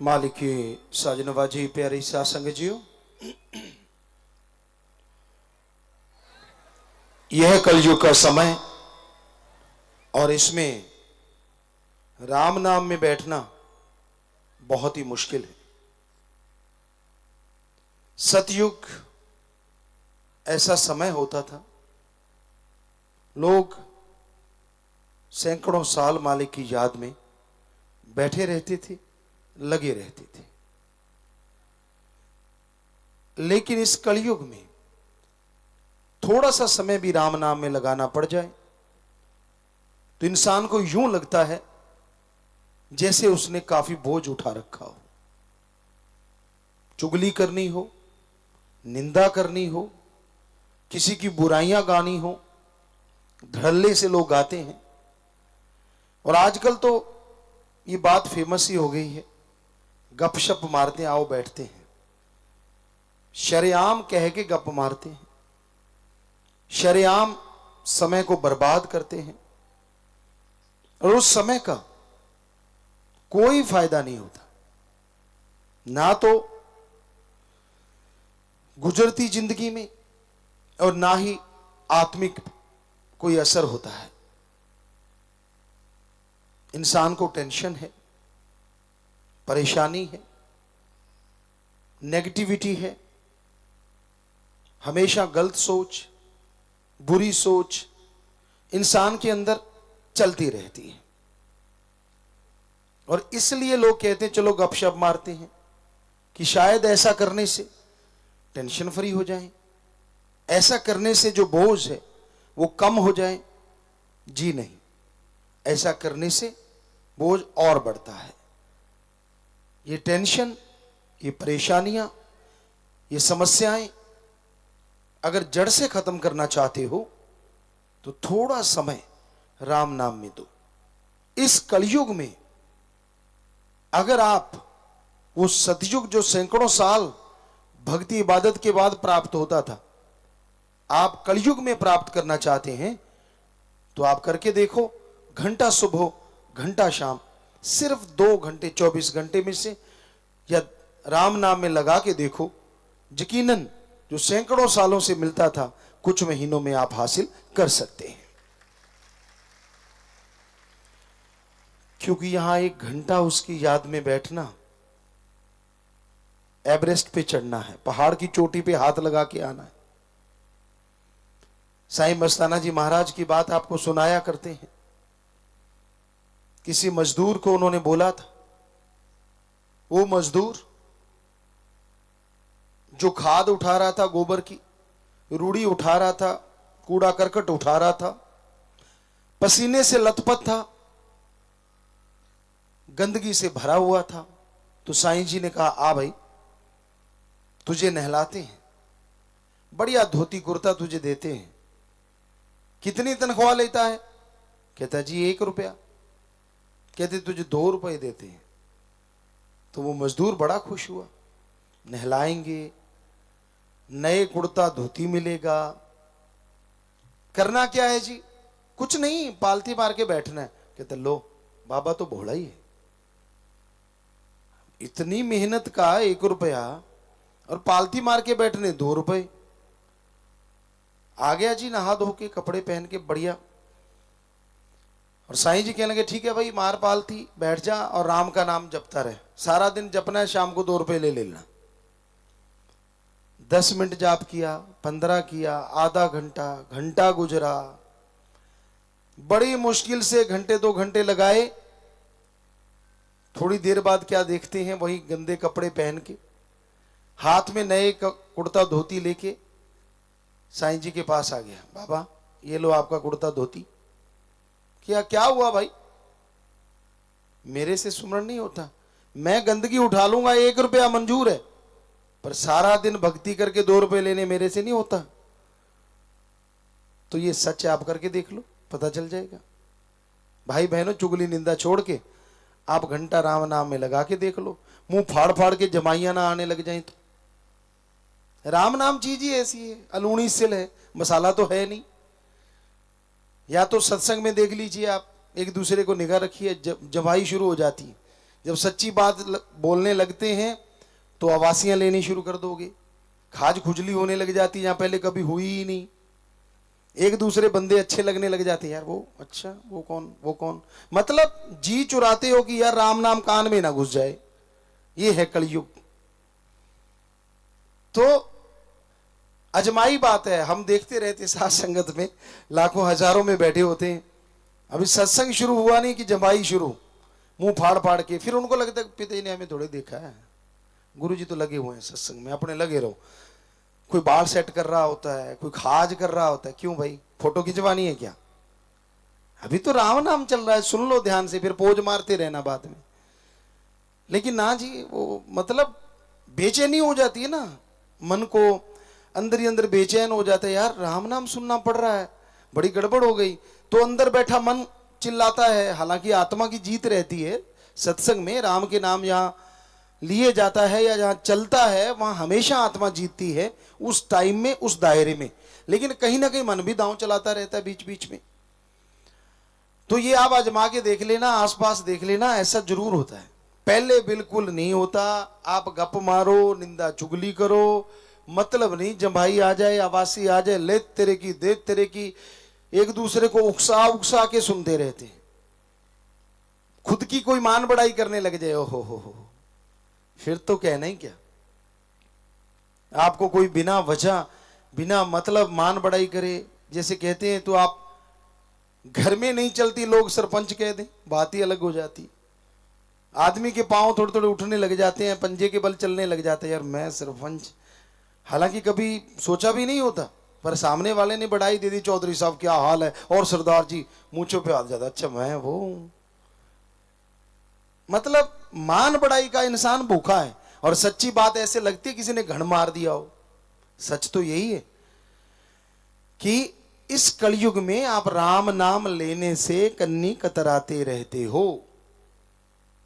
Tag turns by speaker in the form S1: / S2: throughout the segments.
S1: मालिकी साजनवाजी प्यारी सासंग जियो, यह कलयुग का समय और इसमें राम नाम में बैठना बहुत ही मुश्किल है। सतयुग ऐसा समय होता था, लोग सैकड़ों साल मालिक की याद में बैठे रहते थे, लगे रहते थे। लेकिन इस कलयुग में थोड़ा सा समय भी राम नाम में लगाना पड़ जाए तो इंसान को यूं लगता है जैसे उसने काफी बोझ उठा रखा हो। चुगली करनी हो, निंदा करनी हो, किसी की बुराइयां गानी हो, धड़ल्ले से लोग गाते हैं। और आजकल तो ये बात फेमस ही हो गई है, गपशप मारते आओ बैठते हैं, शरेआम कह के गप मारते हैं, शरेआम समय को बर्बाद करते हैं और उस समय का कोई फायदा नहीं होता। ना तो गुजरती जिंदगी में और ना ही आत्मिक कोई असर होता है। इंसान को टेंशन है, परेशानी है, नेगेटिविटी है, हमेशा गलत सोच, बुरी सोच इंसान के अंदर चलती रहती है। और इसलिए लोग कहते हैं चलो गपशप मारते हैं कि शायद ऐसा करने से टेंशन फ्री हो जाए, ऐसा करने से जो बोझ है वो कम हो जाए। जी नहीं, ऐसा करने से बोझ और बढ़ता है। ये टेंशन, ये परेशानियां, ये समस्याएं अगर जड़ से खत्म करना चाहते हो तो थोड़ा समय राम नाम में दो। इस कलयुग में अगर आप वो सतयुग जो सैकड़ों साल भक्ति इबादत के बाद प्राप्त होता था, आप कलयुग में प्राप्त करना चाहते हैं तो आप करके देखो। घंटा सुबह, घंटा शाम, सिर्फ 2 घंटे 24 घंटे में से या राम नाम में लगा के देखो। यकीनन जो सैकड़ों सालों से मिलता था कुछ महीनों में आप हासिल कर सकते हैं। क्योंकि यहां 1 घंटा उसकी याद में बैठना एवरेस्ट पे चढ़ना है, पहाड़ की चोटी पे हाथ लगा के आना है। साईं मस्ताना जी महाराज की बात आपको सुनाया करते हैं। किसी मजदूर को उन्होंने बोला था, वो मजदूर जो खाद उठा रहा था, गोबर की रूढ़ी उठा रहा था, कूड़ा करकट उठा रहा था, पसीने से लथपथ था, गंदगी से भरा हुआ था। तो साईं जी ने कहा, आ भाई तुझे नहलाते हैं, बढ़िया धोती कुर्ता तुझे देते हैं। कितनी तनख्वाह लेता है? कहता जी 1 रुपया। कहते तुझे 2 रुपए देते हैं। तो वो मजदूर बड़ा खुश हुआ, नहलाएंगे, नए कुर्ता धोती मिलेगा। करना क्या है जी? कुछ नहीं, पालती मार के बैठना है। कहते लो बाबा तो भोला ही है, इतनी मेहनत का 1 रुपया और पालती मार के बैठने 2 रुपए। आ गया जी नहा धो के, कपड़े पहन के बढ़िया। और साईं जी कहने लगे ठीक है भाई, मार पालती, बैठ जा और राम का नाम जपता रहे। सारा दिन जपना है, शाम को 2 रुपए ले लेना। 10 मिनट जाप किया, 15 किया, आधा घंटा, घंटा गुजरा। बड़ी मुश्किल से घंटे 2 घंटे लगाए। थोड़ी देर बाद क्या देखते हैं, वही गंदे कपड़े पहन के, हाथ में नए कुर्ता धोती लेके साईं जी के पास आ गया। बाबा ये लो आपका कुर्ता धोती। क्या हुआ भाई? मेरे से सुमरण नहीं होता, मैं गंदगी उठा लूंगा, 1 रुपया मंजूर है, पर सारा दिन भक्ति करके 2 रुपए लेने मेरे से नहीं होता। तो ये सच है, आप करके देख लो, पता चल जाएगा। भाई बहनों, चुगली निंदा छोड़ के आप घंटा राम नाम में लगा के देख लो। मुंह फाड़ फाड़ के जमाइयां ना आने लग जाए तो। राम नाम चीज ही ऐसी है, अलूणी सिल है, मसाला तो है नहीं। या तो सत्संग में देख लीजिए आप, एक दूसरे को निगाह रखिए, जमाई शुरू हो जाती है जब सच्ची बात बोलने लगते हैं तो आवासियां लेनी शुरू कर दोगे, खाज खुजली होने लग जाती है जहां पहले कभी हुई ही नहीं। एक दूसरे बंदे अच्छे लगने लग जाते हैं, यार वो अच्छा, वो कौन, मतलब जी चुराते हो कि यार राम नाम कान में ना घुस जाए। ये है कलयुग। तो अजमाई बात है, हम देखते रहते साथ संगत में लाखों हजारों में बैठे होते हैं, अभी सत्संग शुरू हुआ नहीं कि जमाई शुरू, मुंह फाड़ फाड़ के। फिर उनको लगता है पिता ने हमें थोड़े देखा है, गुरुजी तो लगे हुए हैं सत्संग में, अपने लगे रहो। कोई बाल सेट कर रहा होता है, कोई खाज कर रहा होता है, क्यों भाई फोटो खिंचवानी है क्या? अभी तो राम नाम चल रहा है, सुन लो ध्यान से, फिर पोज मारते रहना बाद में। लेकिन ना जी, वो मतलब बेचैनी हो जाती है ना, मन को अंदर ही अंदर बेचैन हो जाता है, यार राम नाम सुनना पड़ रहा है, बड़ी गड़बड़ हो गई। तो अंदर बैठा मन चिल्लाता है, हालांकि आत्मा की जीत रहती है सत्संग में। राम के नाम जहां लिए जाता है या जहां चलता है वहां हमेशा आत्मा जीतती है, उस टाइम में, उस दायरे में। लेकिन कहीं ना कहीं मन भी दांव चलाता रहता है बीच बीच में। तो ये आप आजमा के देख लेना, आसपास देख लेना, ऐसा जरूर होता है। पहले बिल्कुल नहीं होता, आप गप मारो, निंदा चुगली करो, मतलब नहीं, जम्भाई आ जाए, आवासी आ जाए, ले तेरे की दे तेरे की, एक दूसरे को उकसा उकसा के सुनते रहते हैं। खुद की कोई मान बढ़ाई करने लग जाए, हो फिर तो कहना ही क्या। आपको कोई बिना वजह, बिना मतलब मान बढ़ाई करे, जैसे कहते हैं, तो आप घर में नहीं चलती, लोग सरपंच कह दें, बात ही अलग हो जाती। आदमी के पांव थोड़े थोड़े उठने लग जाते हैं, पंजे के बल चलने लग जाते हैं, यार मैं सरपंच, हालांकि कभी सोचा भी नहीं होता, पर सामने वाले ने बढ़ाई दे दी, चौधरी साहब क्या हाल है, और सरदार जी मूंछों पे हाथ जाता, अच्छा मैं वो। मतलब मान बढ़ाई का इंसान भूखा है। और सच्ची बात ऐसे लगती है किसी ने घण मार दिया हो। सच तो यही है कि इस कलयुग में आप राम नाम लेने से कन्नी कतराते रहते हो।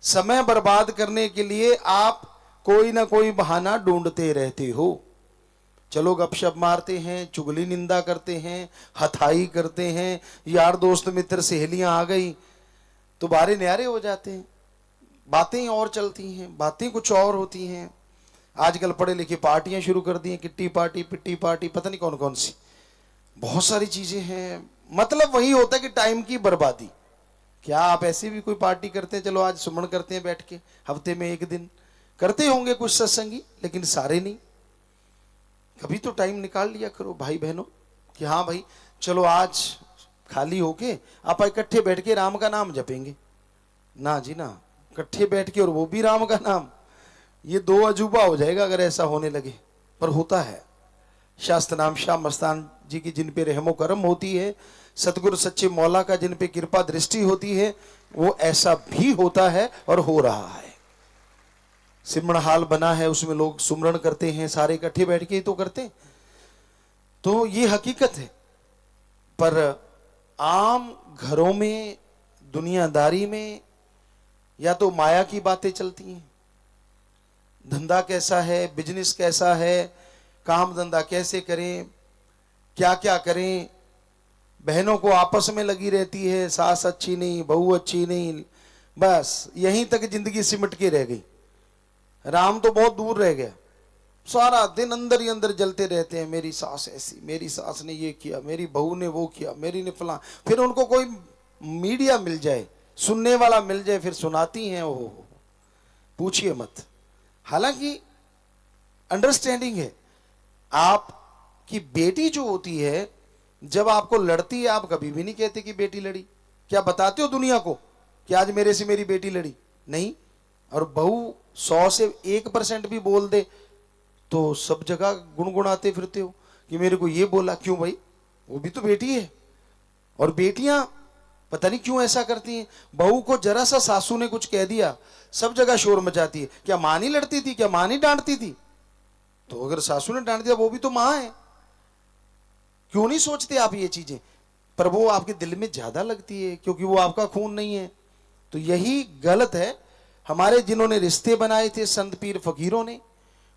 S1: समय बर्बाद करने के लिए आप कोई ना कोई बहाना ढूंढते रहते हो। चलो गपशप मारते हैं, चुगली निंदा करते हैं, हथाई करते हैं, यार दोस्त मित्र सहेलियां आ गई तो बारे न्यारे हो जाते हैं, बातें और चलती हैं, बातें कुछ और होती हैं। आजकल पढ़े लिखे पार्टियां शुरू कर दी हैं, किट्टी पार्टी, पिट्टी पार्टी, पता नहीं कौन कौन सी, बहुत सारी चीजें हैं। मतलब वही होता है कि टाइम की बर्बादी। क्या आप ऐसी भी कोई पार्टी करते हैं? चलो आज सुमन करते हैं बैठ के, हफ्ते में एक दिन करते होंगे कुछ सत्संगी, लेकिन सारे नहीं। कभी तो टाइम निकाल लिया करो भाई बहनों कि हाँ भाई चलो आज खाली होके आप इकट्ठे बैठ के राम का नाम जपेंगे। ना जी ना, इकट्ठे बैठ के और वो भी राम का नाम, ये दो अजूबा हो जाएगा अगर ऐसा होने लगे। पर होता है। शास्त्र नाम शाह मस्तान जी की जिन पे रहमो करम होती है, सतगुरु सच्चे मौला का जिन पे कृपा दृष्टि होती है, वो ऐसा भी होता है और हो रहा है। सिमरण हाल बना है, उसमें लोग सुमरण करते हैं, सारे इकट्ठे बैठ के ही तो करते हैं। तो ये हकीकत है। पर आम घरों में, दुनियादारी में, या तो माया की बातें चलती हैं, धंधा कैसा है, बिजनेस कैसा है, काम धंधा कैसे करें, क्या क्या करें। बहनों को आपस में लगी रहती है, सास अच्छी नहीं, बहू अच्छी नहीं, बस यहीं तक जिंदगी सिमट के रह गई। राम तो बहुत दूर रह गया। सारा दिन अंदर ही अंदर जलते रहते हैं, मेरी सास ऐसी, मेरी सास ने ये किया, मेरी बहू ने वो किया, मेरी ने फलां। फिर उनको कोई मीडिया मिल जाए, सुनने वाला मिल जाए, फिर सुनाती हैं, ओहो पूछिए मत। हालांकि अंडरस्टैंडिंग है। आपकी बेटी जो होती है, जब आपको लड़ती है, आप कभी भी नहीं कहते कि बेटी लड़ी। क्या बताते हो दुनिया को कि आज मेरे से मेरी बेटी लड़ी? नहीं। और बहू 100 से 1% भी बोल दे तो सब जगह गुनगुनाते फिरते हो कि मेरे को ये बोला। क्यों भाई, वो भी तो बेटी है। और बेटियां पता नहीं क्यों ऐसा करती हैं, बहू को जरा सा सासू ने कुछ कह दिया, सब जगह शोर मचाती है। क्या मां नहीं लड़ती थी? क्या मां नहीं डांटती थी? तो अगर सासू ने डांट दिया, वो भी तो मां है। क्यों नहीं सोचते आप ये चीजें? पर वो आपके दिल में ज्यादा लगती है क्योंकि वो आपका खून नहीं है। तो यही गलत है। हमारे जिन्होंने रिश्ते बनाए थे संत पीर फकीरों ने,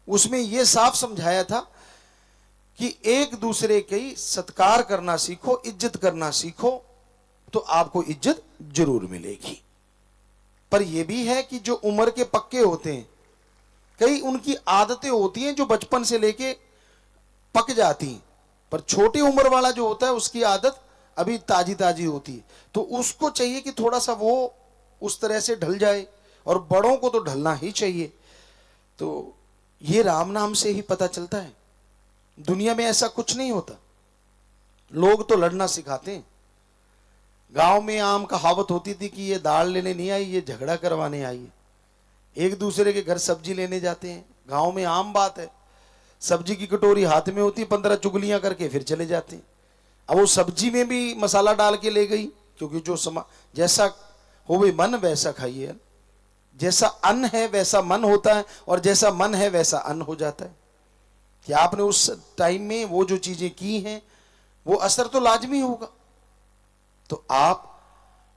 S1: उसमें यह साफ समझाया था कि एक दूसरे की सत्कार करना सीखो, इज्जत करना सीखो, तो आपको इज्जत जरूर मिलेगी। पर यह भी है कि जो उम्र के पक्के होते हैं, कई उनकी आदतें होती हैं जो बचपन से लेके पक जाती हैं, पर छोटी उम्र वाला जो होता है उसकी आदत अभी ताजी ताजी होती है, तो उसको चाहिए कि थोड़ा सा वो उस तरह से ढल जाए, और बड़ों को तो ढलना ही चाहिए। तो ये राम नाम से ही पता चलता है। दुनिया में ऐसा कुछ नहीं होता। लोग तो लड़ना सिखाते हैं। गांव में आम कहावत होती थी कि ये दाल लेने नहीं आई, ये झगड़ा करवाने आई है। एक दूसरे के घर सब्जी लेने जाते हैं, गांव में आम बात है। सब्जी की कटोरी हाथ में होती है, 15 चुगलियां करके फिर चले जाते हैं। अब वो सब्जी में भी मसाला डाल के ले गई, क्योंकि जो जैसा हो वे मन वैसा खाइए। जैसा अन्न है वैसा मन होता है, और जैसा मन है वैसा अन्न हो जाता है। कि आपने उस टाइम में वो जो चीजें की हैं वो असर तो लाजमी होगा। तो आप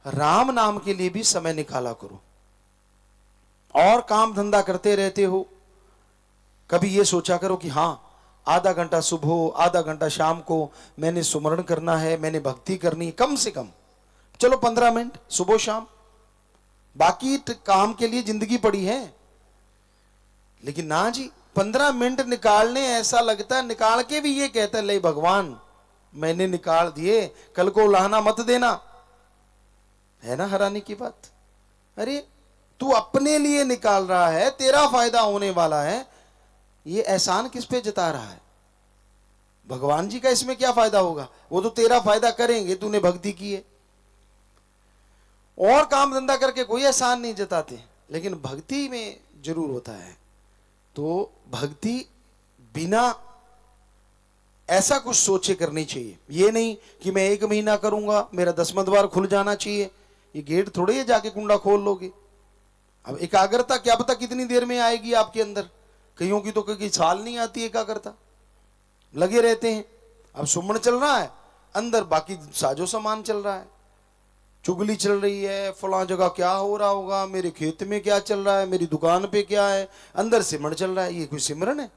S1: राम नाम के लिए भी समय निकाला करो। और काम धंधा करते रहते हो, कभी ये सोचा करो कि हाँ, आधा घंटा सुबह आधा घंटा शाम को मैंने सुमरण करना है, मैंने भक्ति करनी है, कम से कम चलो 15 मिनट सुबह शाम। बाकी काम के लिए जिंदगी पड़ी है। लेकिन ना जी, 15 मिनट निकालने ऐसा लगता है, निकाल के भी ये कहता है ले भगवान मैंने निकाल दिए, कल को उलाहना मत देना। है ना हैरानी की बात। अरे तू अपने लिए निकाल रहा है, तेरा फायदा होने वाला है, ये एहसान किस पे जता रहा है? भगवान जी का इसमें क्या फायदा होगा? वो तो तेरा फायदा करेंगे, तूने भक्ति की है। और काम धंधा करके कोई एहसान नहीं जताते, लेकिन भक्ति में जरूर होता है। तो भक्ति बिना ऐसा कुछ सोचे करनी चाहिए। ये नहीं कि मैं 1 महीना करूंगा, मेरा 10वां द्वार खुल जाना चाहिए। ये गेट थोड़े है जाके कुंडा खोल लोगे। अब एकाग्रता क्या पता कितनी देर में आएगी आपके अंदर। कईयों की तो कई साल नहीं आती एकाग्रता, लगे रहते हैं। अब सुमन चल रहा है, अंदर बाकी साजो सामान चल रहा है, चुगली चल रही है, फलां जगह क्या हो रहा होगा, मेरे खेत में क्या चल रहा है, मेरी दुकान पे क्या है, अंदर सिमरन चल रहा है। ये कोई सिमरन है?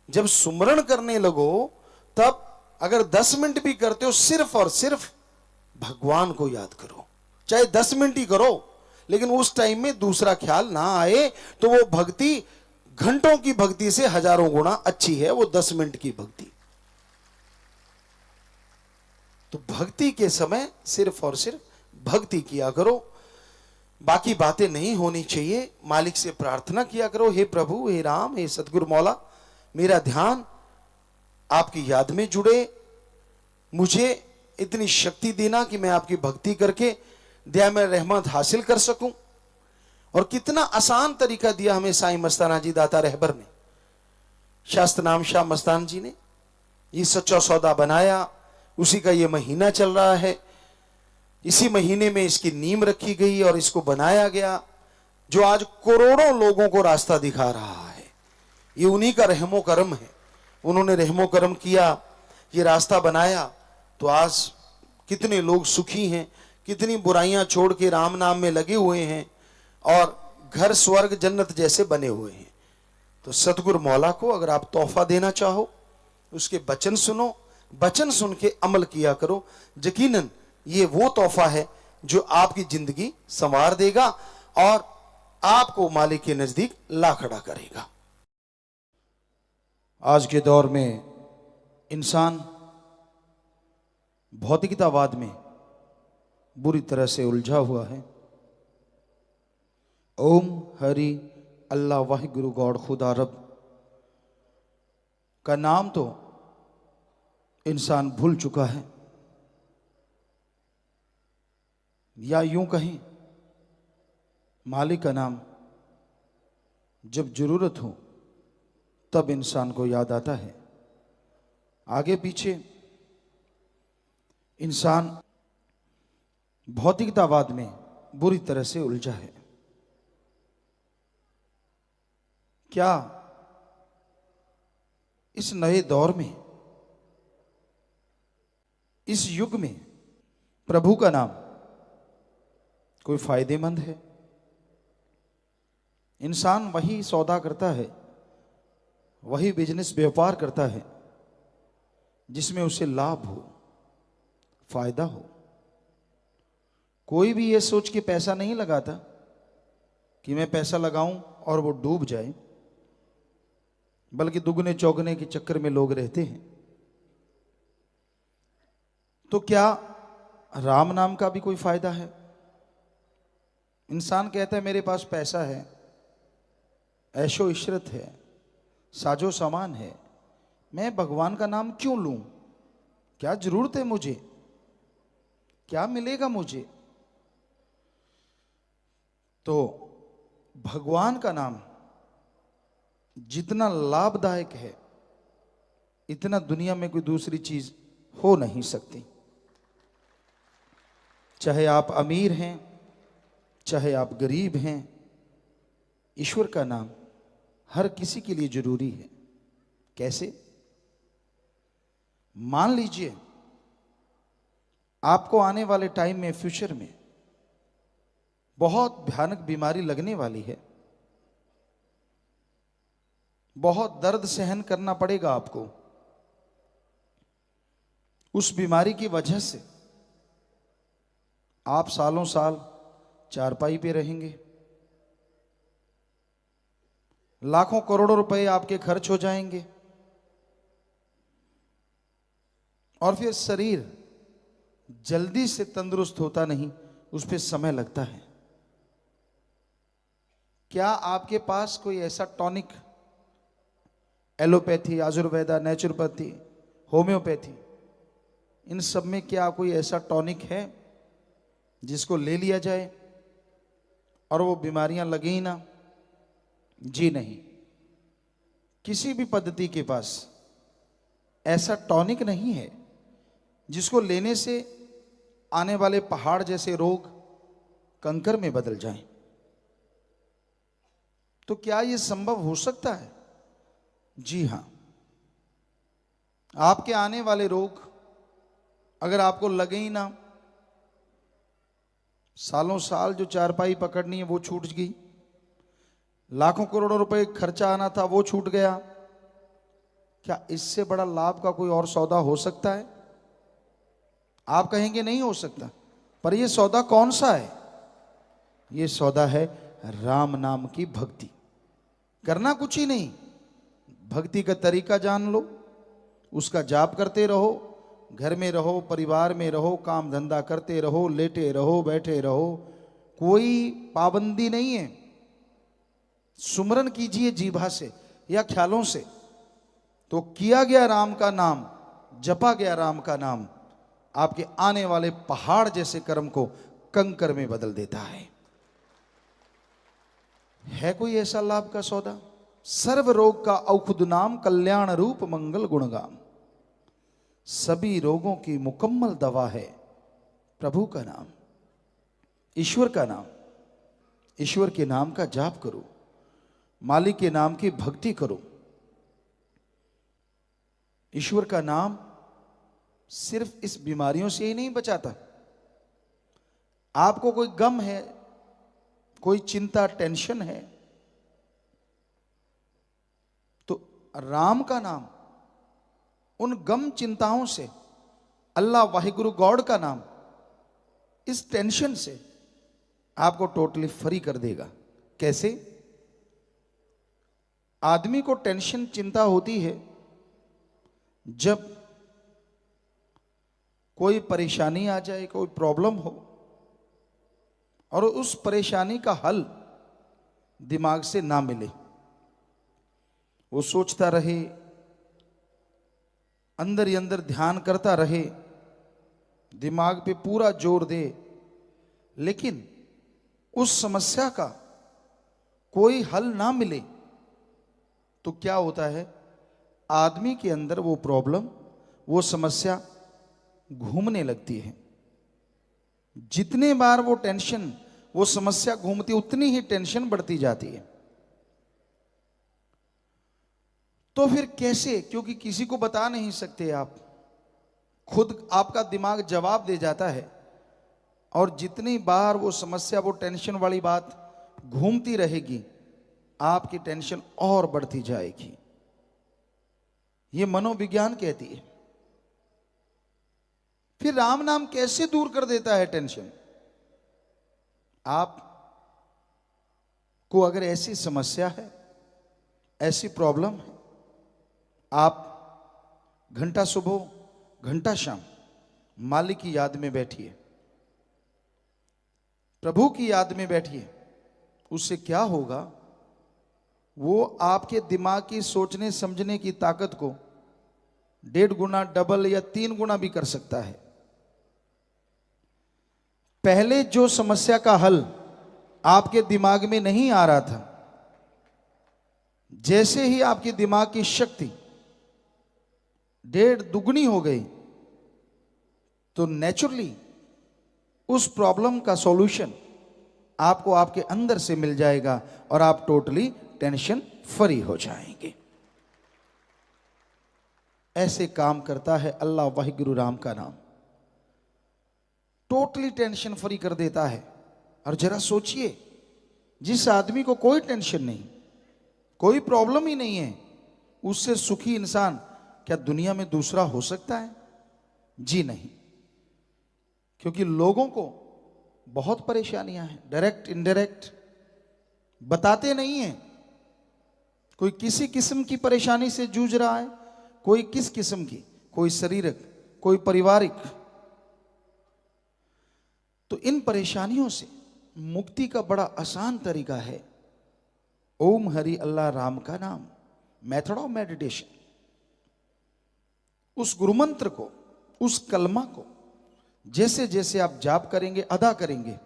S1: जब सुमरण करने लगो तब अगर 10 मिनट भी करते हो, सिर्फ और सिर्फ भगवान को याद करो। चाहे 10 मिनट ही करो, लेकिन उस टाइम में दूसरा ख्याल ना आए, तो वो भक्ति घंटों की भक्ति से हजारों गुना अच्छी है, वो 10 मिनट की भक्ति। तो भक्ति के समय सिर्फ और सिर्फ भक्ति किया करो, बाकी बातें नहीं होनी चाहिए। मालिक से प्रार्थना किया करो, हे प्रभु, हे राम, हे सतगुरु मौला, मेरा ध्यान आपकी याद में जुड़े, मुझे इतनी शक्ति देना कि मैं आपकी भक्ति करके दया में रहमत हासिल कर सकूं। और कितना आसान तरीका दिया हमें साईं मस्ताना जी दाता रहबर ने, शास्त्र नाम शाह मस्तान जी ने। ये सच्चा सौदा बनाया, उसी का ये महीना चल रहा है। इसी महीने में इसकी नींव रखी गई और इसको बनाया गया, जो आज करोड़ों लोगों को रास्ता दिखा रहा है। ये उन्हीं का रहमो करम है। उन्होंने रहमो करम किया, ये रास्ता बनाया, तो आज कितने लोग सुखी हैं, कितनी बुराइयां छोड़ के राम नाम में लगे हुए हैं, और घर स्वर्ग जन्नत जैसे बने हुए हैं। तो सतगुरु मौला को अगर आप तोहफा देना चाहो, उसके वचन सुनो, वचन सुन के अमल किया करो। यकीनन ये वो तोहफा है जो आपकी जिंदगी संवार देगा और आपको मालिक के नजदीक ला खड़ा करेगा। आज के दौर में इंसान भौतिकतावाद में बुरी तरह से उलझा हुआ है। ओम हरि अल्लाह वाहिगुरु गॉड खुदा रब का नाम तो इंसान भूल चुका है, या यूं कहें मालिक का नाम जब जरूरत हो तब इंसान को याद आता है। आगे पीछे इंसान भौतिकतावाद में बुरी तरह से उलझा है। क्या इस नए दौर में, इस युग में प्रभु का नाम कोई फायदेमंद है? इंसान वही सौदा करता है, वही बिजनेस व्यापार करता है जिसमें उसे लाभ हो, फायदा हो। कोई भी ये सोच के पैसा नहीं लगाता कि मैं पैसा लगाऊं और वो डूब जाए, बल्कि दुगने चौगने के चक्कर में लोग रहते हैं। तो क्या राम नाम का भी कोई फायदा है? इंसान कहता है मेरे पास पैसा है, ऐशो इशरत है, साजो सामान है, मैं भगवान का नाम क्यों लूं? क्या जरूरत है मुझे? क्या मिलेगा मुझे? तो भगवान का नाम जितना लाभदायक है, इतना दुनिया में कोई दूसरी चीज हो नहीं सकती। चाहे आप अमीर हैं, चाहे आप गरीब हैं, ईश्वर का नाम हर किसी के लिए जरूरी है। कैसे? मान लीजिए आपको आने वाले टाइम में, फ्यूचर में बहुत भयानक बीमारी लगने वाली है, बहुत दर्द सहन करना पड़ेगा आपको। उस बीमारी की वजह से आप सालों साल चारपाई पे रहेंगे, लाखों करोड़ों रुपए आपके खर्च हो जाएंगे, और फिर शरीर जल्दी से तंदुरुस्त होता नहीं, उस पर समय लगता है। क्या आपके पास कोई ऐसा tonic, allopathy, Ayurveda, naturopathy, homeopathy, इन सब में क्या कोई ऐसा टॉनिक है जिसको ले लिया जाए और वो बीमारियां लगे ही ना? जी नहीं। किसी भी पद्धति के पास ऐसा टॉनिक नहीं है जिसको लेने से आने वाले पहाड़ जैसे रोग कंकर में बदल जाएं। तो क्या यह संभव हो सकता है? जी हां। आपके आने वाले रोग अगर आपको लगे ही ना, सालों साल जो चारपाई पकड़नी है वो छूट गई, लाखों करोड़ों रुपए खर्चा आना था वो छूट गया, क्या इससे बड़ा लाभ का कोई और सौदा हो सकता है? आप कहेंगे नहीं हो सकता, पर यह सौदा कौन सा है? यह सौदा है राम नाम की भक्ति। करना कुछ ही नहीं, भक्ति का तरीका जान लो, उसका जाप करते रहो, घर में रहो, परिवार में रहो, काम धंधा करते रहो, लेटे रहो, बैठे रहो, कोई पाबंदी नहीं है। सुमरन कीजिए जीभा से या ख्यालों से, तो किया गया राम का नाम, जपा गया राम का नाम, आपके आने वाले पहाड़ जैसे कर्म को कंकर में बदल देता है। कोई ऐसा लाभ का सौदा? सर्व रोग का औषध नाम, कल्याण रूप मंगल गुणगाम। सभी रोगों की मुकम्मल दवा है प्रभु का नाम, ईश्वर का नाम। ईश्वर के नाम का जाप करो, मालिक के नाम की भक्ति करो। ईश्वर का नाम सिर्फ इस बीमारियों से ही नहीं बचाता। आपको कोई गम है, कोई चिंता, टेंशन है, तो राम का नाम उन गम चिंताओं से, अल्लाह वाहिगुरु गॉड का नाम इस टेंशन से आपको टोटली फ्री कर देगा। कैसे? आदमी को टेंशन, चिंता होती है जब कोई परेशानी आ जाए, कोई प्रॉब्लम हो, और उस परेशानी का हल दिमाग से ना मिले, वो सोचता रहे, अंदर ही अंदर ध्यान करता रहे, दिमाग पे पूरा जोर दे, लेकिन उस समस्या का कोई हल ना मिले, तो क्या होता है? आदमी के अंदर वो प्रॉब्लम, वो समस्या घूमने लगती है। जितने बार वो टेंशन, वो समस्या घूमती, उतनी ही टेंशन बढ़ती जाती है। तो फिर कैसे? क्योंकि किसी को बता नहीं सकते आप, खुद आपका दिमाग जवाब दे जाता है, और जितनी बार वो समस्या, वो टेंशन वाली बात घूमती रहेगी, आपकी टेंशन और बढ़ती जाएगी। ये मनोविज्ञान कहती है। फिर राम नाम कैसे दूर कर देता है टेंशन? आप को अगर ऐसी समस्या है, ऐसी प्रॉब्लम है, आप घंटा सुबह घंटा शाम मालिक की याद में बैठिए, प्रभु की याद में बैठिए। उससे क्या होगा, वो आपके दिमाग की सोचने समझने की ताकत को 1.5 गुना, डबल या 3 गुना भी कर सकता है। पहले जो समस्या का हल आपके दिमाग में नहीं आ रहा था, जैसे ही आपके दिमाग की शक्ति 1.5 दुगनी हो गई, तो नेचुरली उस प्रॉब्लम का सॉल्यूशन आपको आपके अंदर से मिल जाएगा और आप टोटली टेंशन फ्री हो जाएंगे। ऐसे काम करता है अल्लाह वाहिगुरु राम का नाम, टोटली टेंशन फ्री कर देता है। और जरा सोचिए, जिस आदमी को कोई टेंशन नहीं, कोई प्रॉब्लम ही नहीं है, उससे सुखी इंसान क्या दुनिया में दूसरा हो सकता है? जी नहीं। क्योंकि लोगों को बहुत परेशानियां हैं, डायरेक्ट इनडायरेक्ट, बताते नहीं हैं। कोई किसी किस्म की परेशानी से जूझ रहा है, कोई किस किस्म की, कोई शारीरिक, कोई पारिवारिक। तो इन परेशानियों से मुक्ति का बड़ा आसान तरीका है ओम हरि अल्लाह राम का नाम, मेथड ऑफ मेडिटेशन। उस गुरु मंत्र को, उस कलमा को जैसे जैसे आप जाप करेंगे, अदा करेंगे,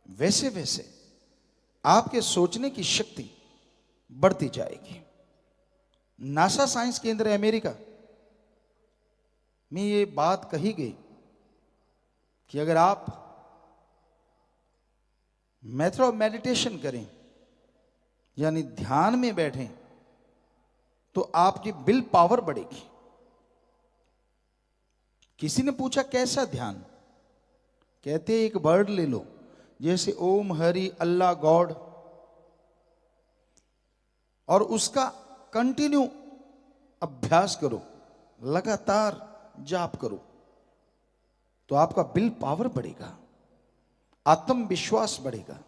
S1: वैसे वैसे आपके सोचने की शक्ति बढ़ती जाएगी। नासा साइंस केंद्र अमेरिका में ये बात कही गई कि अगर आप मेथड ऑफ मेडिटेशन करें, यानी ध्यान में बैठें, तो आपकी विल पावर बढ़ेगी। किसी ने पूछा कैसा ध्यान? कहते एक वर्ड ले लो, जैसे ओम हरि अल्लाह गॉड, और उसका कंटिन्यू अभ्यास करो, लगातार जाप करो, तो आपका विल पावर बढ़ेगा, आत्मविश्वास बढ़ेगा।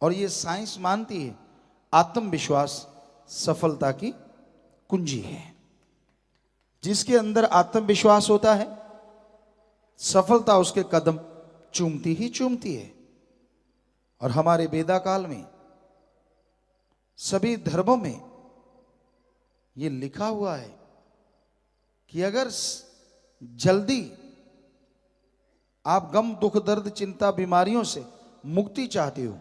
S1: और ये साइंस मानती है आत्मविश्वास सफलता की कुंजी है। जिसके अंदर आत्मविश्वास होता है, सफलता उसके कदम चूमती ही चूमती है। और हमारे वेदा काल में सभी धर्मों में यह लिखा हुआ है कि अगर जल्दी आप गम, दुख, दर्द, चिंता, बीमारियों से मुक्ति चाहते हो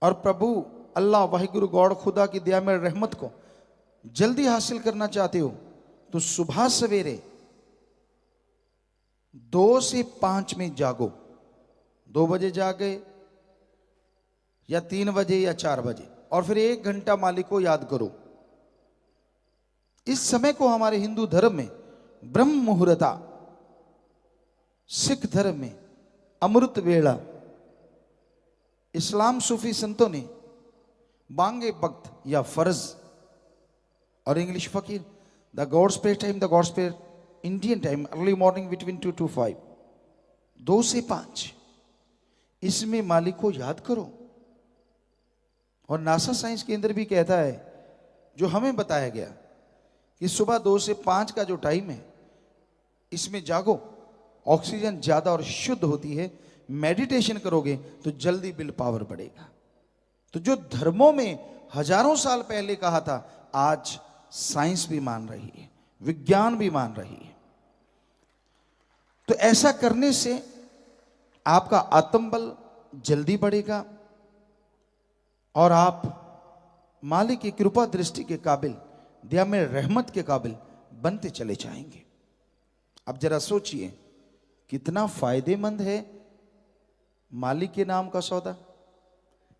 S1: और प्रभु अल्लाह वाहिगुरु गॉड खुदा की दया में रहमत को जल्दी हासिल करना चाहते हो, तो सुबह सवेरे 2 से 5 में जागो। 2 बजे जागे या 3 बजे या 4 बजे, और फिर 1 घंटा मालिक को याद करो। इस समय को हमारे हिंदू धर्म में ब्रह्म मुहूर्ता, सिख धर्म में अमृत वेला, इस्लाम सूफी संतों ने बांगे वक्त या फर्ज, और इंग्लिश फकीर the gods prayer time, the gods prayer Indian time, early morning between 2 to 5, 2 से 5, इसमें मालिक को याद करो। और नासा साइंस केंद्र भी कहता है, जो हमें बताया गया कि सुबह 2 से 5 का जो टाइम है, इसमें जागो, ऑक्सीजन ज्यादा और शुद्ध होती है। मेडिटेशन करोगे तो जल्दी विल पावर बढ़ेगा। तो जो धर्मों में हजारों साल पहले कहा था, आज साइंस भी मान रही है, विज्ञान भी मान रही है। तो ऐसा करने से आपका आत्मबल जल्दी बढ़ेगा और आप मालिक की कृपा दृष्टि के काबिल, दया में रहमत के काबिल बनते चले जाएंगे। अब जरा सोचिए कितना फायदेमंद है मालिक के नाम का सौदा।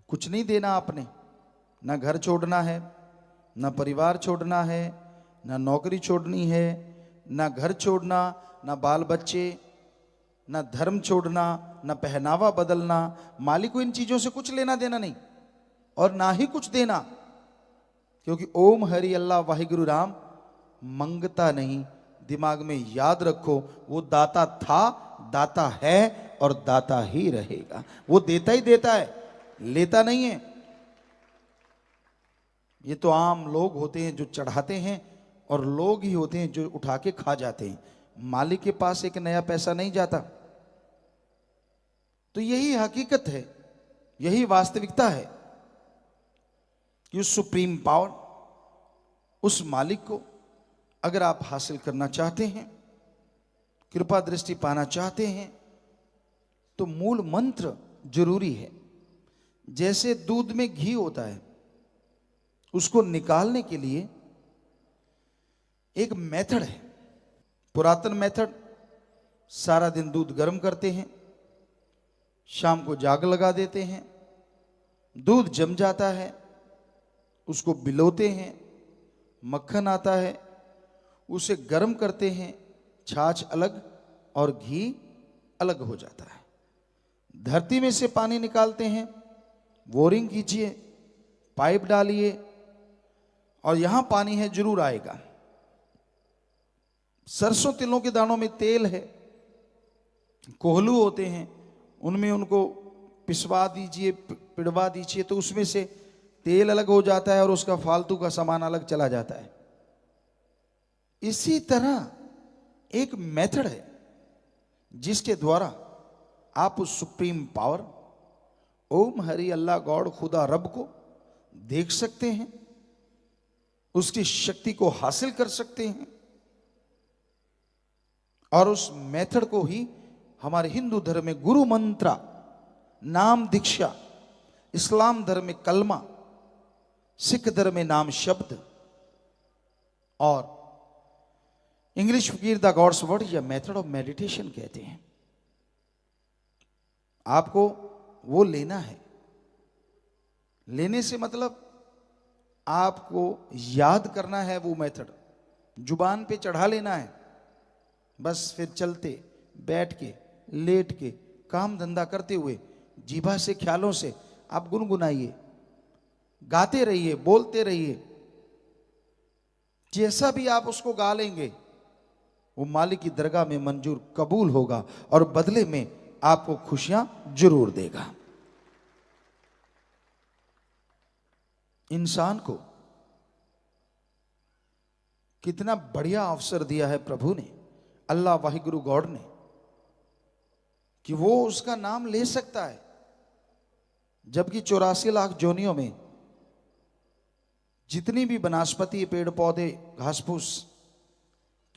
S1: कुछ नहीं देना आपने, ना घर छोड़ना है, ना परिवार छोड़ना है, ना नौकरी छोड़नी है, ना घर छोड़ना, ना बाल बच्चे, ना धर्म छोड़ना, ना पहनावा बदलना। मालिक को इन चीजों से कुछ लेना देना नहीं और ना ही कुछ देना, क्योंकि ओम हरि अल्लाह वाहिगुरु राम मंगता नहीं। दिमाग में याद रखो, वो दाता था, दाता है और दाता ही रहेगा। वो देता ही देता है, लेता नहीं है। ये तो आम लोग होते हैं जो चढ़ाते हैं, और लोग ही होते हैं जो उठा के खा जाते हैं। मालिक के पास एक नया पैसा नहीं जाता। तो यही हकीकत है, यही वास्तविकता है कि उस सुप्रीम पावर, उस मालिक को अगर आप हासिल करना चाहते हैं, कृपा दृष्टि पाना चाहते हैं, तो मूल मंत्र जरूरी है। जैसे दूध में घी होता है, उसको निकालने के लिए एक मेथड है, पुरातन मेथड। सारा दिन दूध गर्म करते हैं, शाम को जाग लगा देते हैं, दूध जम जाता है, उसको बिलोते हैं, मक्खन आता है, उसे गर्म करते हैं, छाछ अलग और घी अलग हो जाता है। धरती में से पानी निकालते हैं, बोरिंग कीजिए, पाइप डालिए, और यहां पानी है जरूर आएगा। सरसों तिलों के दानों में तेल है, कोहलू होते हैं, उनमें उनको पिसवा दीजिए, पिड़वा दीजिए, तो उसमें से तेल अलग हो जाता है और उसका फालतू का सामान अलग चला जाता है। इसी तरह एक मेथड है जिसके द्वारा आप उस सुप्रीम पावर ओम हरि अल्लाह गॉड खुदा रब को देख सकते हैं, उसकी शक्ति को हासिल कर सकते हैं। और उस मेथड को ही हमारे हिंदू धर्म में गुरु मंत्रा, नाम दीक्षा, इस्लाम धर्म में कलमा, सिख धर्म में नाम शब्द, और इंग्लिश फकीर द गॉड्स वर्ड या मेथड ऑफ मेडिटेशन कहते हैं। आपको वो लेना है। लेने से मतलब आपको याद करना है वो मेथड, जुबान पे चढ़ा लेना है, बस फिर चलते, बैठ के, लेट के, काम धंधा करते हुए जीभा से, ख्यालों से आप गुनगुनाइए, गाते रहिए, बोलते रहिए। जैसा भी आप उसको गा लेंगे वो मालिक की दरगाह में मंजूर कबूल होगा और बदले में आपको खुशियां जरूर देगा। इंसान को कितना बढ़िया अवसर दिया है प्रभु ने, अल्लाह वाहिगुरु गॉड ने, कि वो उसका नाम ले सकता है। जबकि 84 लाख जोनियों में जितनी भी वनस्पति, पेड़ पौधे, घास फूस,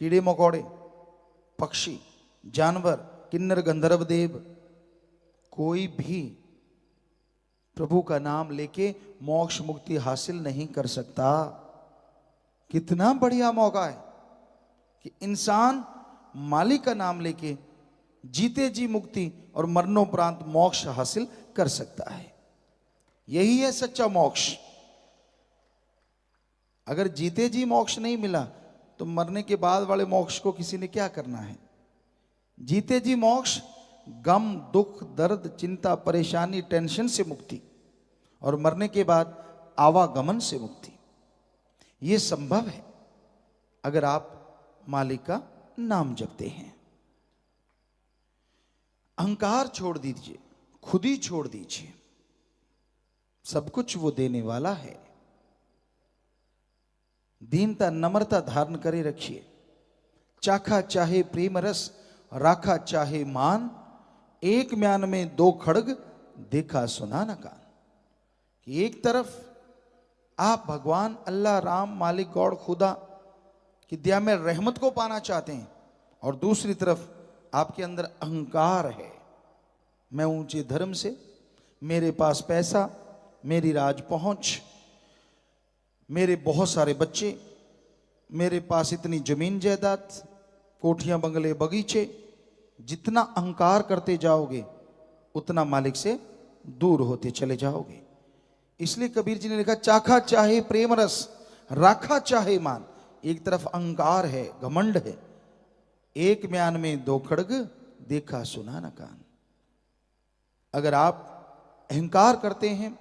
S1: कीड़े मकोड़े, पक्षी, जानवर, किन्नर गंधर्व देव, कोई भी प्रभु का नाम लेके मोक्ष मुक्ति हासिल नहीं कर सकता। कितना बढ़िया मौका है कि इंसान मालिक का नाम लेके जीते जी मुक्ति और मरणोपरांत मोक्ष हासिल कर सकता है। यही है सच्चा मोक्ष। अगर जीते जी मोक्ष नहीं मिला तो मरने के बाद वाले मोक्ष को किसी ने क्या करना है। जीते जी मोक्ष गम, दुख, दर्द, चिंता, परेशानी, टेंशन से मुक्ति, और मरने के बाद आवागमन से मुक्ति। यह संभव है अगर आप मालिक का नाम जपते हैं। अहंकार छोड़ दीजिए, खुद ही छोड़ दीजिए। सब कुछ वो देने वाला है। दीनता, नम्रता धारण करे रखिए। चाखा चाहे प्रेम रस, राखा चाहे मान, एक म्यान में दो खड़ग, देखा सुना न कान। कि एक तरफ आप भगवान अल्लाह, राम, मालिक, गॉड, खुदा की दया में रहमत को पाना चाहते हैं, और दूसरी तरफ आपके अंदर अहंकार है। मैं ऊंचे धर्म से, मेरे पास पैसा, मेरी राज पहुंच, मेरे बहुत सारे बच्चे, मेरे पास इतनी जमीन जायदाद, कोठियां, बंगले, बगीचे। जितना अहंकार करते जाओगे उतना मालिक से दूर होते चले जाओगे। इसलिए कबीर जी ने लिखा, चाखा चाहे प्रेम रस, राखा चाहे मान। एक तरफ अहंकार है, घमंड है, एक म्यान में दो खड़ग, देखा सुना न कान। अगर आप अहंकार करते हैं,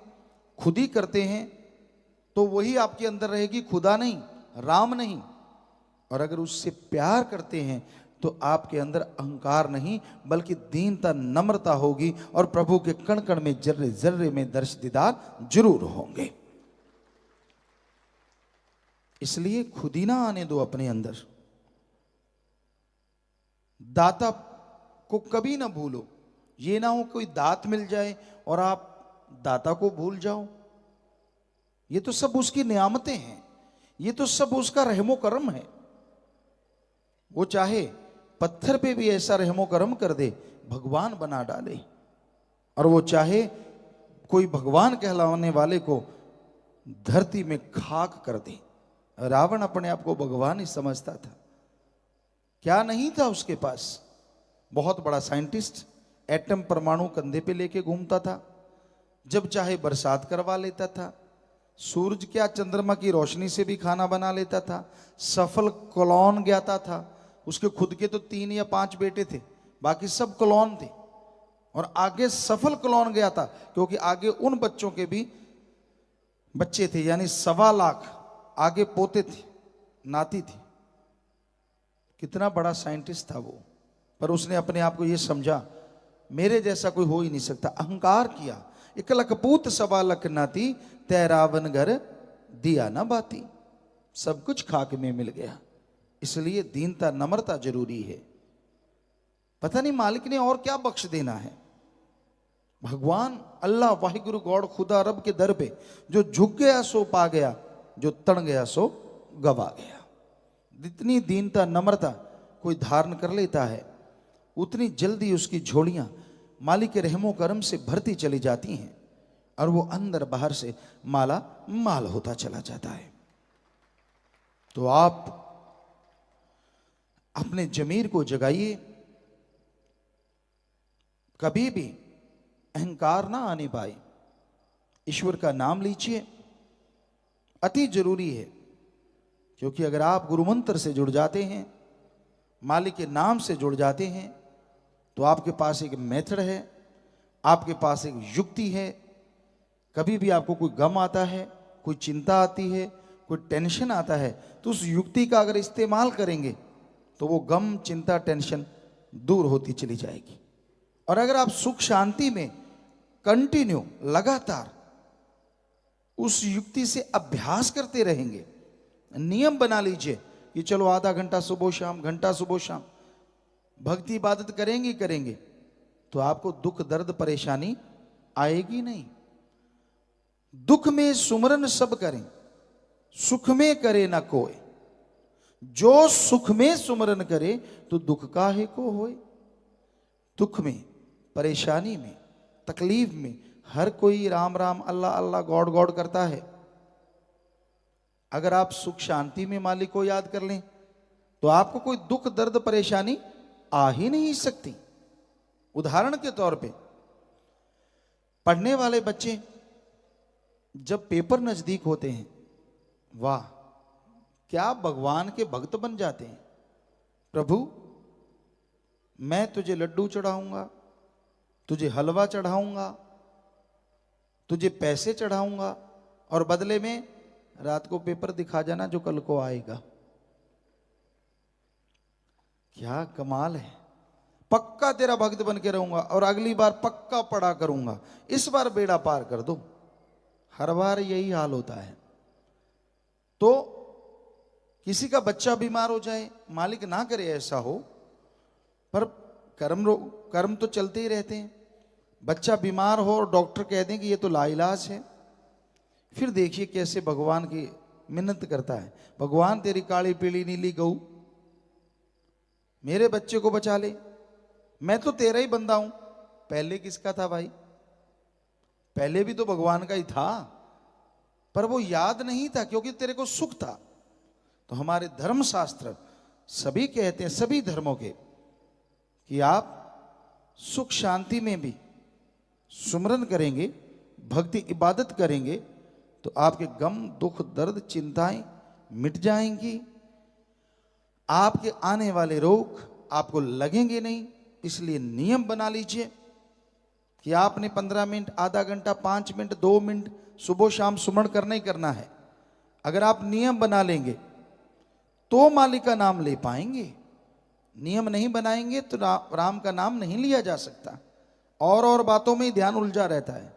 S1: खुद ही करते हैं, तो वही आपके अंदर रहेगी, खुदा नहीं, राम नहीं। और अगर उससे प्यार करते हैं, तो आपके अंदर अहंकार नहीं बल्कि दीनता नम्रता होगी और प्रभु के कण कण में जर्रे जर्रे में दर्श दीदार जरूर होंगे। इसलिए खुद ही ना आने दो अपने अंदर। दाता को कभी ना भूलो। ये ना हो कोई दात मिल जाए और आप दाता को भूल जाओ। ये तो सब उसकी नियामतें हैं, ये तो सब उसका रहमो करम है। वो चाहे पत्थर पे भी ऐसा रहमो करम कर दे, भगवान बना डाले, और वो चाहे कोई भगवान कहलाने वाले को धरती में खाक कर दे। रावण अपने आप को भगवान ही समझता था। क्या नहीं था उसके पास? बहुत बड़ा साइंटिस्ट, एटम परमाणु कंधे पे लेके घूमता था, जब चाहे बरसात करवा लेता था, सूरज क्या चंद्रमा की रोशनी से भी खाना बना लेता था, सफल क्लोन ज्ञाता था। उसके खुद के तो 3 या 5 बेटे थे, बाकी सब क्लोन थे। और आगे सफल क्लोन गया था क्योंकि आगे उन बच्चों के भी बच्चे थे, यानी 1.25 लाख आगे पोते थे, नाती थी। कितना बड़ा साइंटिस्ट था वो। पर उसने अपने आप को ये समझा मेरे जैसा कोई हो ही नहीं सकता। अहंकार किया। 1 लख पूत 1.25 लाख नाती, तै रावण घर दिया ना बाती। सब कुछ खाक में मिल गया। इसलिए दीनता नम्रता जरूरी है। पता नहीं मालिक ने और क्या बख्श देना है। भगवान अल्लाह वाहिगुरु गॉड खुदा रब के दर पे जो झुक गया सो पा गया, जो तण गया सो गवा गया। जितनी दीनता नम्रता कोई धारण कर लेता है, उतनी जल्दी उसकी झोलियां मालिक के रहमो करम से भरती चली जाती हैं और वो अंदर बाहर से माला माल होता चला जाता है। तो आप अपने जमीर को जगाइए। कभी भी अहंकार ना आने पाए। ईश्वर का नाम लीजिए, अति जरूरी है। क्योंकि अगर आप गुरु मंत्र से जुड़ जाते हैं, मालिक के नाम से जुड़ जाते हैं, तो आपके पास एक मेथड है, आपके पास एक युक्ति है। कभी भी आपको कोई गम आता है, कोई चिंता आती है, कोई टेंशन आता है, तो उस युक्ति का अगर इस्तेमाल करेंगे तो वो गम चिंता टेंशन दूर होती चली जाएगी। और अगर आप सुख शांति में कंटिन्यू लगातार उस युक्ति से अभ्यास करते रहेंगे, नियम बना लीजिए कि चलो आधा घंटा सुबह शाम, घंटा सुबह शाम भक्ति इबादत करेंगे, तो आपको दुख दर्द परेशानी आएगी नहीं। दुख में सुमरन सब करें, सुख में करे ना कोई। जो सुख में सुमरन करे तो दुख काहे को होए। दुख में, परेशानी में, तकलीफ में हर कोई राम राम अल्लाह अल्लाह गॉड गॉड करता है। अगर आप सुख शांति में मालिक को याद कर लें तो आपको कोई दुख दर्द परेशानी आ ही नहीं सकती। उदाहरण के तौर पे, पढ़ने वाले बच्चे जब पेपर नजदीक होते हैं, वाह क्या भगवान के भक्त बन जाते हैं। प्रभु मैं तुझे लड्डू चढ़ाऊंगा, तुझे हलवा चढ़ाऊंगा, तुझे पैसे चढ़ाऊंगा, और बदले में रात को पेपर दिखा जाना जो कल को आएगा। क्या कमाल है। पक्का तेरा भक्त बन के रहूंगा और अगली बार पक्का पढ़ा करूंगा, इस बार बेड़ा पार कर दो। हर बार यही हाल होता है। तो किसी का बच्चा बीमार हो जाए, मालिक ना करे ऐसा हो, पर कर्म तो चलते ही रहते हैं। बच्चा बीमार हो और डॉक्टर कह दें कि ये तो लाइलाज है, फिर देखिए कैसे भगवान की मिन्नत करता है। भगवान तेरी काली पीली नीली गऊ, मेरे बच्चे को बचा ले, मैं तो तेरा ही बंदा हूं। पहले किसका था भाई? पहले भी तो भगवान का ही था, पर वो याद नहीं था क्योंकि तेरे को सुख था। तो हमारे धर्म शास्त्र सभी कहते हैं, सभी धर्मों के, कि आप सुख शांति में भी सुमरन करेंगे, भक्ति इबादत करेंगे, तो आपके गम दुख दर्द चिंताएं मिट जाएंगी। आपके आने वाले रोग आपको लगेंगे नहीं। इसलिए नियम बना लीजिए कि आपने 15 मिनट, आधा घंटा, 5 मिनट, 2 मिनट सुबह शाम सुमरण करना ही करना है। अगर आप नियम बना लेंगे तो मालिक का नाम ले पाएंगे। नियम नहीं बनाएंगे तो राम का नाम नहीं लिया जा सकता, और बातों में ही ध्यान उलझा रहता है।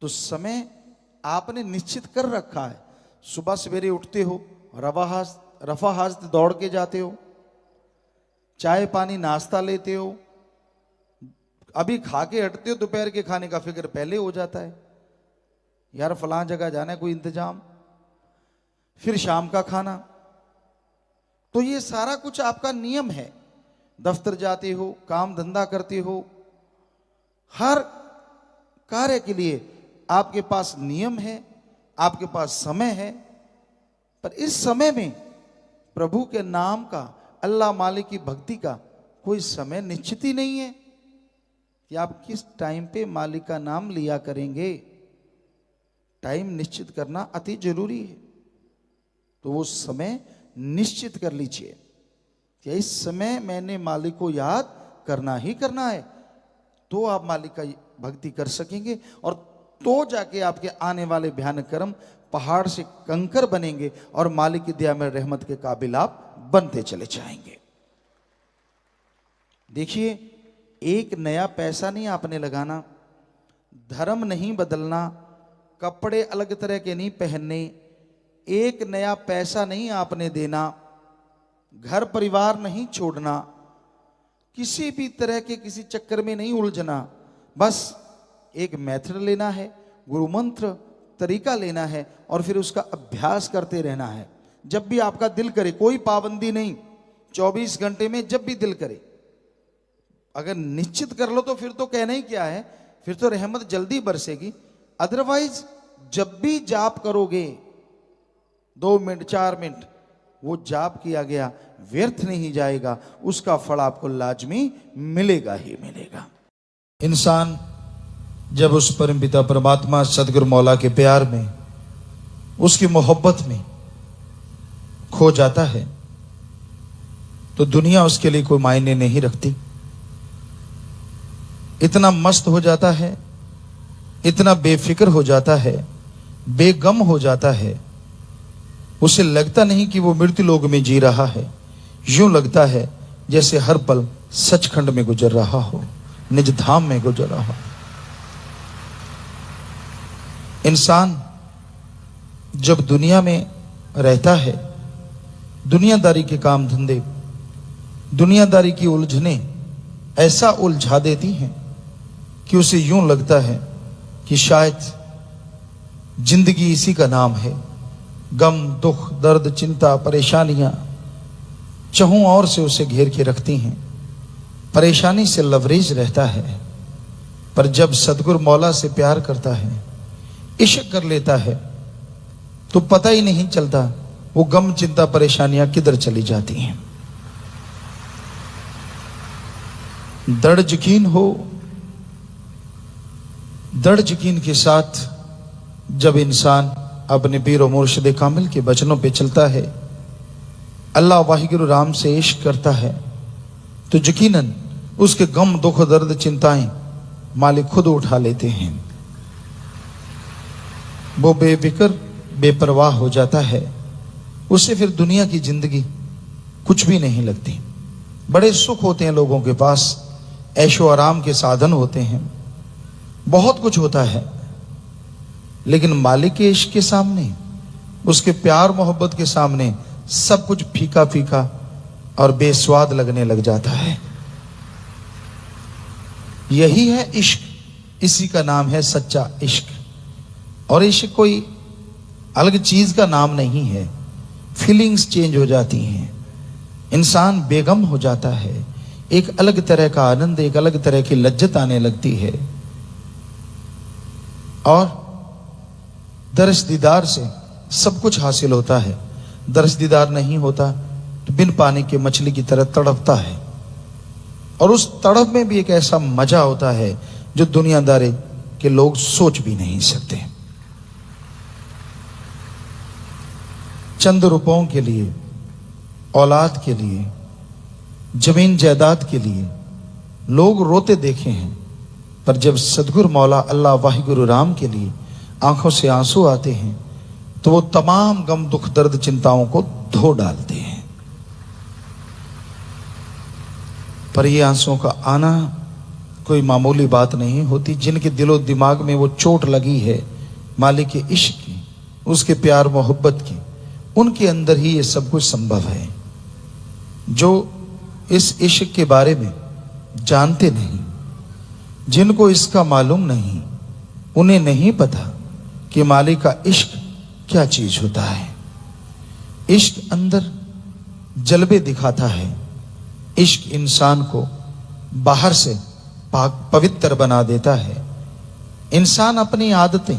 S1: तो समय आपने निश्चित कर रखा है। सुबह सवेरे उठते हो, रफा हास्त दौड़ के जाते हो, चाय पानी नाश्ता लेते हो, अभी खा के हटते हो, दोपहर के खाने का फिक्र पहले हो जाता है, यार फलां जगह जाना है, कोई इंतजाम, फिर शाम का खाना। तो ये सारा कुछ आपका नियम है। दफ्तर जाते हो, काम धंधा करते हो, हर कार्य के लिए आपके पास नियम है, आपके पास समय है। पर इस समय में प्रभु के नाम का, अल्लाह मालिक की भक्ति का कोई समय निश्चित ही नहीं है कि आप किस टाइम पे मालिक का नाम लिया करेंगे। टाइम निश्चित करना अति जरूरी है। तो वो समय निश्चित कर लीजिए कि इस समय मैंने मालिक को याद करना ही करना है, तो आप मालिक का भक्ति कर सकेंगे, और तो जाके आपके आने वाले भयानक कर्म पहाड़ से कंकर बनेंगे और मालिक की दया में रहमत के काबिल आप बनते चले जाएंगे। देखिए, एक नया पैसा नहीं आपने लगाना, धर्म नहीं बदलना, कपड़े अलग तरह के नहीं पहनने, एक नया पैसा नहीं आपने देना, घर परिवार नहीं छोड़ना, किसी भी तरह के किसी चक्कर में नहीं उलझना। बस एक मेथड लेना है, गुरु मंत्र तरीका लेना है, और फिर उसका अभ्यास करते रहना है। जब भी आपका दिल करे, कोई पाबंदी नहीं, 24 घंटे में जब भी दिल करे। अगर निश्चित कर लो तो फिर तो कहना ही क्या है, फिर तो रहमत जल्दी बरसेगी। अदरवाइज जब भी जाप करोगे, 2 मिनट 4 मिनट, वो जाप किया गया व्यर्थ नहीं जाएगा, उसका फल आपको लाजमी मिलेगा ही मिलेगा। इंसान जब उस परमपिता परमात्मा सदगुरु मौला के प्यार में, उसकी मोहब्बत में खो जाता है, तो दुनिया उसके लिए कोई मायने नहीं रखती। इतना मस्त हो जाता है, इतना बेफिक्र हो जाता है, बेगम हो जाता है, उसे लगता नहीं कि वो मृत्यु लोक में जी रहा है। यूं लगता है जैसे हर पल सचखंड में गुजर रहा हो, निज धाम में गुजर रहा हो। इंसान जब दुनिया में रहता है, दुनियादारी के काम धंधे, दुनियादारी की उलझने ऐसा उलझा देती हैं कि उसे यूं लगता है कि शायद जिंदगी इसी का नाम है। गम, दुख, दर्द, चिंता, परेशानियां चहुं ओर से उसे घेर के रखती हैं, परेशानी से लवरेज रहता है। पर जब सदगुरु मौला से प्यार करता है, इश्क कर लेता है, तो पता ही नहीं चलता वो गम, चिंता, परेशानियां किधर चली जाती हैं। दृढ़ यकीन हो, दृढ़ यकीन के साथ जब इंसान अपने पीर और मुर्शिद कामिल के वचनों पे चलता है, अल्लाह वाहिगुरु राम से इश्क करता है, तो यकीनन उसके गम, दुख, दर्द, चिंताएं मालिक खुद उठा लेते हैं। वो बेफिक्र, बेपरवाह हो जाता है। उससे फिर दुनिया की जिंदगी कुछ भी नहीं लगती। बड़े सुख होते हैं लोगों के पास, ऐशो आराम के साधन होते हैं, बहुत कुछ होता है, लेकिन मालिक के इश्क के सामने, उसके प्यार मोहब्बत के सामने सब कुछ फीका फीका और बेस्वाद लगने लग जाता है। यही है इश्क, इसी का नाम है सच्चा इश्क। और इश्क कोई अलग चीज का नाम नहीं है। फीलिंग्स चेंज हो जाती हैं, इंसान बेगम हो जाता है, एक अलग तरह का आनंद, एक अलग तरह की लज्जत आने लगती है। और दर्श दीदार से सब कुछ हासिल होता है। दर्श दीदार नहीं होता तो बिन पानी के मछली की तरह तड़पता है, और उस तड़प में भी एक ऐसा मजा होता है जो दुनियादारी के लोग सोच भी नहीं सकते। चंद रुपयों के लिए, औलाद के लिए, जमीन जायदाद के लिए लोग रोते देखे हैं, पर जब सदगुरु मौला अल्लाह वाहिगुरु राम के लिए आंखों से आंसू आते हैं, तो वो तमाम गम, दुख, दर्द, चिंताओं को धो डालते हैं। पर ये आंसुओं का आना कोई मामूली बात नहीं होती। जिनके दिलो दिमाग में वो चोट लगी है मालिक के इश्क की, उसके प्यार मोहब्बत की, उनके अंदर ही ये सब कुछ संभव है। जो इस इश्क के बारे में जानते नहीं, जिनको इसका मालूम नहीं, उन्हें नहीं पता कि मालिक का इश्क क्या चीज होता है। इश्क अंदर जलवे दिखाता है। इश्क इंसान को बाहर से पाक पवित्र बना देता है। इंसान अपनी आदतें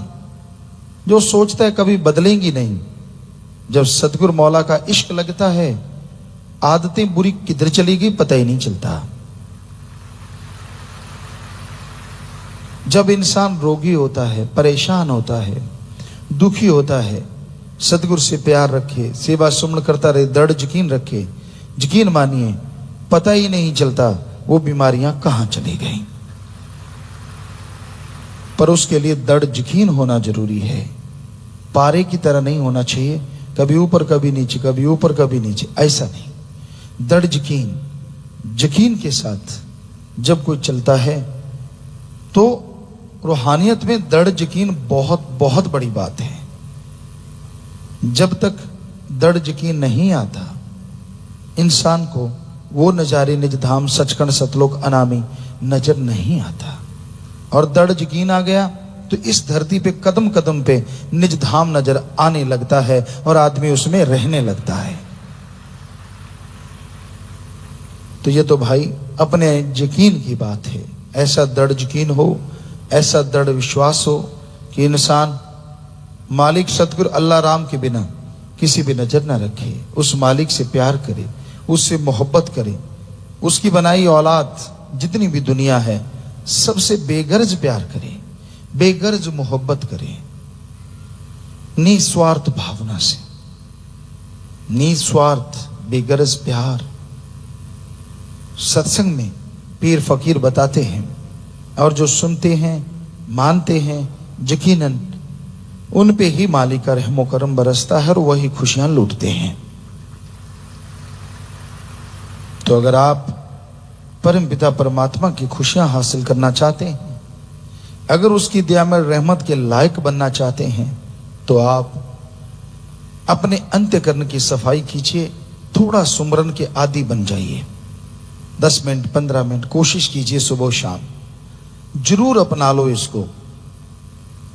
S1: जो सोचता है कभी बदलेंगी नहीं, जब सतगुरु मौला का इश्क लगता है आदतें बुरी किधर चली गई पता ही नहीं चलता। जब इंसान रोगी होता है, परेशान होता है, दुखी होता है, सतगुरु से प्यार रखे, सेवा सुमन करता रहे, दृढ़ यकीन रखे, यकीन मानिए पता ही नहीं चलता वो बीमारियां कहां चली गई। पर उसके लिए दृढ़ यकीन होना जरूरी है। पारे की तरह नहीं होना चाहिए, कभी ऊपर कभी नीचे, कभी ऊपर कभी नीचे, ऐसा नहीं। दृढ़ यकीन, यकीन के साथ जब कोई चलता है तो रूहानियत में दृढ़ यकीन बहुत बहुत बड़ी बात है। जब तक दृढ़ यकीन नहीं आता इंसान को वो नजारे निज धाम सचखंड सतलोक अनामी नजर नहीं आता। और दृढ़ यकीन आ गया तो इस धरती पे कदम कदम पे निज धाम नजर आने लगता है और आदमी उसमें रहने लगता है। तो ये तो भाई अपने यकीन की बात है। ऐसा दृढ़ यकीन हो, ऐसा दृढ़ विश्वास हो कि इंसान मालिक सतगुरु अल्लाह राम के बिना किसी भी नजर ना रखे, उस मालिक से प्यार करे, उससे मोहब्बत करे, उसकी बनाई औलाद जितनी भी दुनिया है सबसे बेगर्ज प्यार करे, बेगर्ज मोहब्बत करे, निस्वार्थ भावना से, निस्वार्थ बेगर्ज प्यार। सत्संग में पीर फकीर बताते हैं और जो सुनते हैं मानते हैं यकीनन उन पे ही मालिक का रहमो करम बरसता है और वही खुशियां लूटते हैं। तो अगर आप परम पिता परमात्मा की खुशियां हासिल करना चाहते हैं, अगर उसकी दया में रहमत के लायक बनना चाहते हैं, तो आप अपने अंतःकरण की सफाई कीजिए, थोड़ा सुमरन के आदी बन जाइए। 10 मिनट 15 मिनट कोशिश कीजिए, सुबह शाम जरूर अपना लो इसको।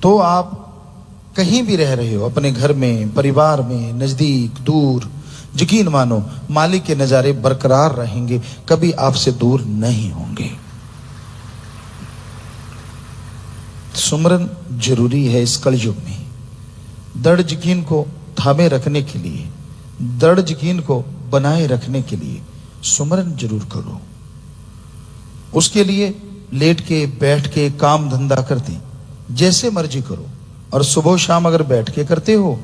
S1: तो आप कहीं भी रह रहे हो, अपने घर में, परिवार में, नजदीक दूर, यकीन मानो मालिक के नजारे बरकरार रहेंगे, कभी आपसे दूर नहीं होंगे। सुमरन जरूरी है इस कलयुग में। दृढ़ यकीन को थामे रखने के लिए, दृढ़ यकीन को बनाए रखने के लिए सुमरन जरूर करो। उसके लिए लेट के बैठ के काम धंधा करते जैसे मर्जी करो, और सुबह शाम अगर बैठ के करते हो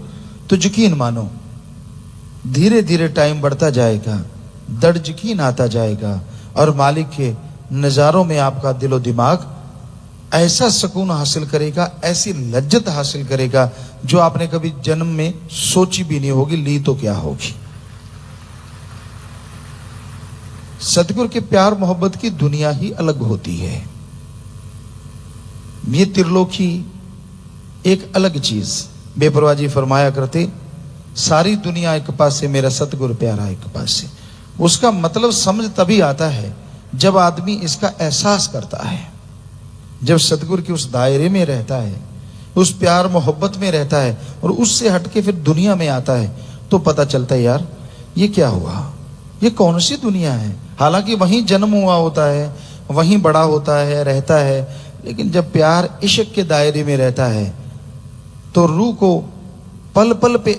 S1: तो यकीन मानो धीरे धीरे टाइम बढ़ता जाएगा, दृढ़ यकीन आता जाएगा और मालिक के नजारों में आपका दिलो दिमाग ऐसा सुकून हासिल करेगा, ऐसी लज्जत हासिल करेगा जो आपने कभी जन्म में सोची भी नहीं होगी, ली तो क्या होगी। सतगुरु के प्यार मोहब्बत की दुनिया ही अलग होती है। ये त्रिलोकी एक अलग चीज। बेपरवाह जी फरमाया करते, सारी दुनिया एक पास से, मेरा सतगुरु प्यारा एक पास से। उसका मतलब समझ तभी आता है जब आदमी इसका एहसास करता है, जब सतगुरु के उस दायरे में रहता है, उस प्यार मोहब्बत में रहता है और उससे हटके फिर दुनिया में आता है, तो पता चलता है यार ये क्या हुआ, ये कौन सी दुनिया है। हालांकि वहीं जन्म हुआ होता है, वहीं बड़ा होता है, रहता है, लेकिन जब प्यार इश्क के दायरे में रहता है तो रूह को पल पल पे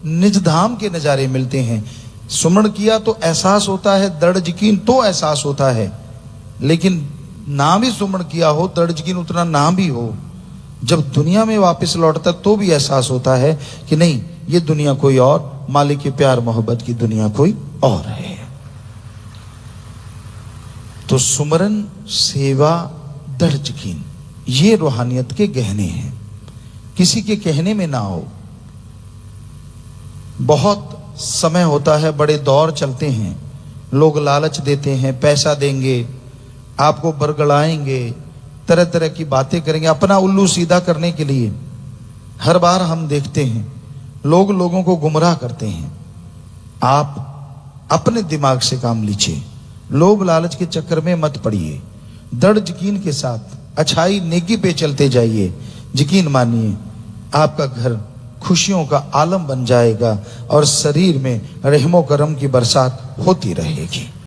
S1: निज धाम के नजारे मिलते हैं। सुमरण किया तो एहसास होता है, दृढ़ यकीन तो एहसास होता है, लेकिन ना भी सुमरण किया हो, दृढ़ यकीन उतना ना भी हो, जब दुनिया में वापस लौटता तो भी एहसास होता है कि नहीं, ये दुनिया कोई और, मालिक के प्यार मोहब्बत की दुनिया कोई और है। तो सुमरन, सेवा, दृढ़ यकीन, ये रूहानियत के गहने हैं, किसी के कहने में ना हो। बहुत समय होता है, बड़े दौर चलते हैं, लोग लालच देते हैं, पैसा देंगे, आपको बरगलाएंगे, तरह तरह की बातें करेंगे अपना उल्लू सीधा करने के लिए। हर बार हम देखते हैं लोग लोगों को गुमराह करते हैं। आप अपने दिमाग से काम लीजिए, लोभ लालच के चक्कर में मत पड़िए, दृढ़ यकीन के साथ अच्छाई नेकी पे चलते जाइए। यकीन मानिए आपका घर खुशियों का आलम बन जाएगा और शरीर में रहमो करम की बरसात होती रहेगी।